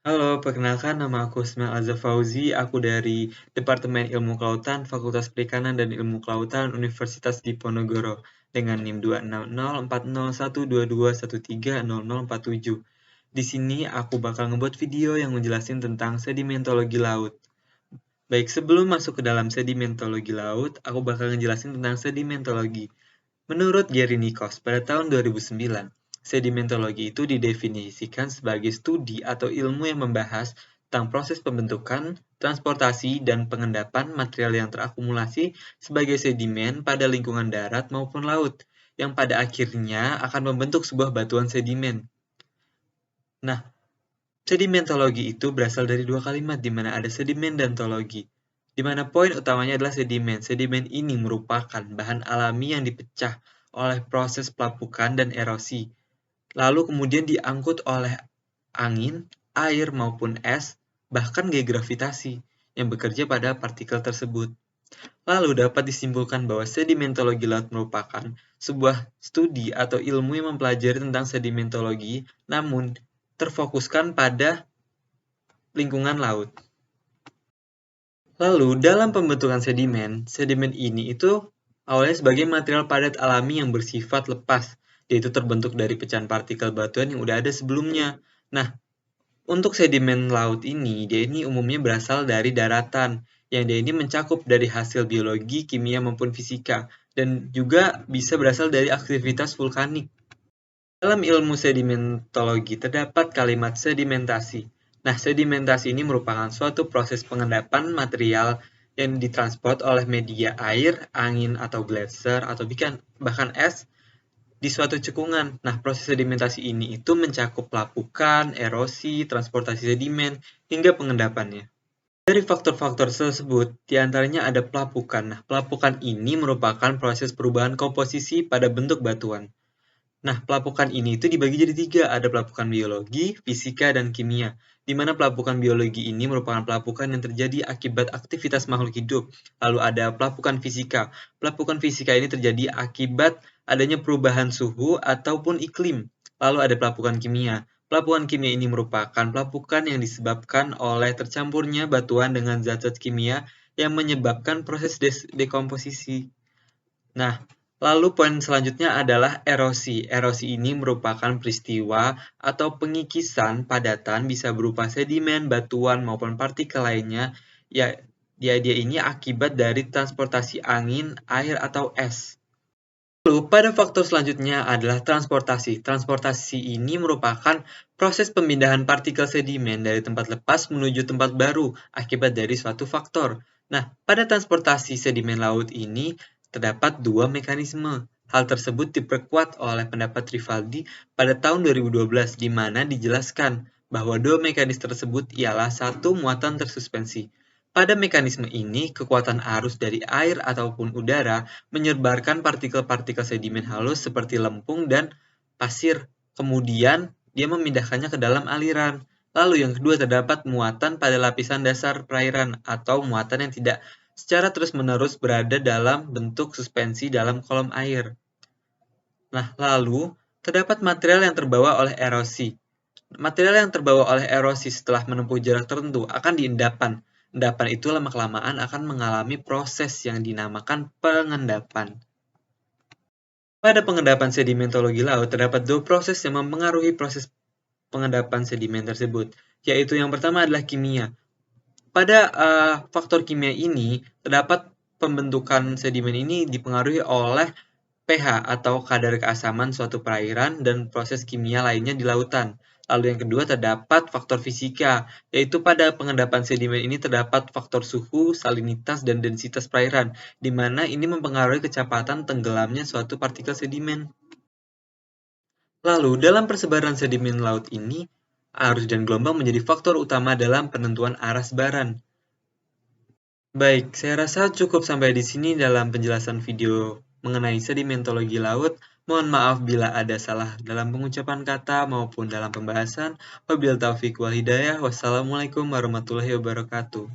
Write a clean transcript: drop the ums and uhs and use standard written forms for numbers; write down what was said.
Halo, perkenalkan nama aku Ismail Azza Fauzi, aku dari Departemen Ilmu Kelautan, Fakultas Perikanan dan Ilmu Kelautan Universitas Diponegoro dengan NIM 260401221300047. Di sini aku bakal ngebuat video yang ngejelasin tentang sedimentologi laut. Baik, sebelum masuk ke dalam sedimentologi laut, aku bakal ngejelasin tentang sedimentologi. Menurut Gary Nikos pada tahun 2009, sedimentologi itu didefinisikan sebagai studi atau ilmu yang membahas tentang proses pembentukan, transportasi, dan pengendapan material yang terakumulasi sebagai sedimen pada lingkungan darat maupun laut, yang pada akhirnya akan membentuk sebuah batuan sedimen. Nah, sedimentologi itu berasal dari dua kalimat di mana ada sedimen dan tologi, di mana poin utamanya adalah sedimen. Sedimen ini merupakan bahan alami yang dipecah oleh proses pelapukan dan erosi, lalu kemudian diangkut oleh angin, air maupun es, bahkan gaya gravitasi yang bekerja pada partikel tersebut. Lalu dapat disimpulkan bahwa sedimentologi laut merupakan sebuah studi atau ilmu yang mempelajari tentang sedimentologi, namun terfokuskan pada lingkungan laut. Lalu, dalam pembentukan sedimen, sedimen ini itu awalnya sebagai material padat alami yang bersifat lepas, yaitu terbentuk dari pecahan partikel batuan yang udah ada sebelumnya. Nah, untuk sedimen laut ini, dia ini umumnya berasal dari daratan, yang dia ini mencakup dari hasil biologi, kimia, maupun fisika, dan juga bisa berasal dari aktivitas vulkanik. Dalam ilmu sedimentologi terdapat kalimat sedimentasi. Nah, sedimentasi ini merupakan suatu proses pengendapan material yang ditransport oleh media air, angin, atau gletser, atau bahkan es di suatu cekungan. Nah, proses sedimentasi ini itu mencakup pelapukan, erosi, transportasi sedimen, hingga pengendapannya. Dari faktor-faktor tersebut, diantaranya ada pelapukan. Nah, pelapukan ini merupakan proses perubahan komposisi pada bentuk batuan. Nah, pelapukan ini itu dibagi jadi tiga, ada pelapukan biologi, fisika, dan kimia. Di mana pelapukan biologi ini merupakan pelapukan yang terjadi akibat aktivitas makhluk hidup. Lalu ada pelapukan fisika. Pelapukan fisika ini terjadi akibat adanya perubahan suhu ataupun iklim. Lalu ada pelapukan kimia. Pelapukan kimia ini merupakan pelapukan yang disebabkan oleh tercampurnya batuan dengan zat-zat kimia yang menyebabkan proses dekomposisi. Nah, lalu poin selanjutnya adalah erosi. Erosi ini merupakan peristiwa atau pengikisan padatan bisa berupa sedimen, batuan, maupun partikel lainnya. Ya, dia ini akibat dari transportasi angin, air, atau es. Lalu, pada faktor selanjutnya adalah transportasi. Transportasi ini merupakan proses pemindahan partikel sedimen dari tempat lepas menuju tempat baru akibat dari suatu faktor. Nah, pada transportasi sedimen laut ini terdapat dua mekanisme. Hal tersebut diperkuat oleh pendapat Rivaldi pada tahun 2012, di mana dijelaskan bahwa dua mekanisme tersebut ialah satu, muatan tersuspensi. Pada mekanisme ini, kekuatan arus dari air ataupun udara menyebarkan partikel-partikel sedimen halus seperti lempung dan pasir. Kemudian, dia memindahkannya ke dalam aliran. Lalu yang kedua terdapat muatan pada lapisan dasar perairan atau muatan yang tidak secara terus-menerus berada dalam bentuk suspensi dalam kolom air. Nah, lalu terdapat material yang terbawa oleh erosi. Material yang terbawa oleh erosi setelah menempuh jarak tertentu akan diendapan. Endapan itu lama-kelamaan akan mengalami proses yang dinamakan pengendapan. Pada pengendapan sedimentologi laut, terdapat dua proses yang mempengaruhi proses pengendapan sedimen tersebut, yaitu yang pertama adalah kimia. Pada faktor kimia ini, terdapat pembentukan sedimen ini dipengaruhi oleh pH atau kadar keasaman suatu perairan dan proses kimia lainnya di lautan. Lalu yang kedua terdapat faktor fisika, yaitu pada pengendapan sedimen ini terdapat faktor suhu, salinitas, dan densitas perairan, di mana ini mempengaruhi kecepatan tenggelamnya suatu partikel sedimen. Lalu, dalam persebaran sedimen laut ini, arus dan gelombang menjadi faktor utama dalam penentuan arah sebaran. Baik, saya rasa cukup sampai di sini dalam penjelasan video mengenai sedimentologi laut. Mohon maaf bila ada salah dalam pengucapan kata maupun dalam pembahasan. Wabillahi taufiq wal hidayah. Wassalamualaikum warahmatullahi wabarakatuh.